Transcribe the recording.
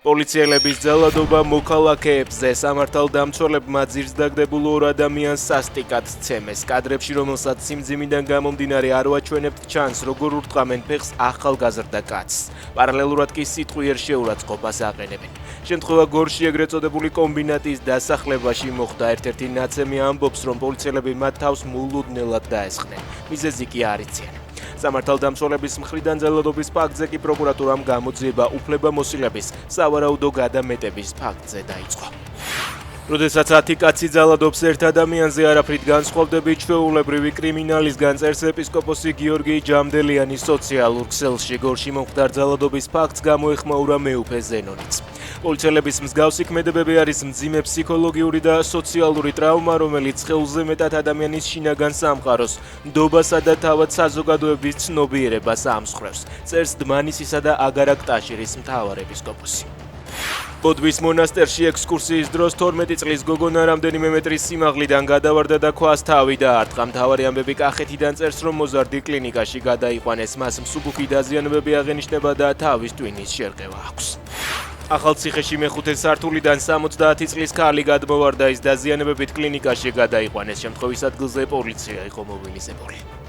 პოლიციელების ძალადობა მოქალაქეებზე სამართალდამცველებმა ძირს დაგდებულ 2 ადამიანს სასტიკად სცემეს. კადრებში, რომელსაც სიმძიმიდან გამომდინარე არ ვაჩვენებთ, ჩანს, როგორ ურტყამენ ფეხს ახალგაზრდა კაცს. პარალელურად კი სიტყვიერ შეურაცხყოფას აყენებენ. შემთხვევა გორში ეგრეთ წოდებული კომბინატის დასახლებაში მოხდა. ერთ-ერთი ნაცემი ამბობს, რომ პოლიციელები მათ თავს მულუდნელად დაესხნენ. მიზეზი კი არ იციან. სამართალდამცველების მხრიდან ძალადობის ფაქტზე კი პროკურატურამ გამოძიება უფლებამოსილების სავარაუდო გადამეტების ფაქტზე დაიწყო. როდესაც 10 კაცი ძალადობს ერთ ადამიანზე, არაფრით განსხვავდებით ჩვეულებრივი კრიმინალისგან, წერს ეპისკოპოსი გიორგი ჯამდელიანი სოციალურ ქსელში. გორში მომხდარ ძალადობის ფაქტს გამოეხმაურა მეუფე ზენონიც. პოლიციელების მსგავსი ქმედებები არის მძიმე ფსიქოლოგიური და სოციალური ტრავმა, რომელიც ხელზე მეტად ადამიანის შინაგან სამყაროს, ნდობასა და თავად საზოგადოების ცნობიერებას ამსხვრევს, წერს დმანისისა და აგარაკ-ტაშირის მთავარ ეპისკოპოსი. ბოდბის მონასტერში ექსკურსიის დროს 12 წლის გოგონა რამდენიმე მეტრის სიმაღლიდან გადავარდა და ქვას თავი დაარტყა. მთავარი ამბები კახეთიდან წერს, რომ მოზარდი კლინიკაში გადაიყვანეს. მას მსუბუქი დაზიანებები აღენიშნება და თავის ტვინის შერყევა აქვს. ახალციხეში მეხუთე სართულიდან 70 წლის ქალი გადმოვარდა, ის დაზიანებებით კლინიკაში გადაიყვანეს. შემთხვევის ადგილზე პოლიცია იყო მობილიზებული.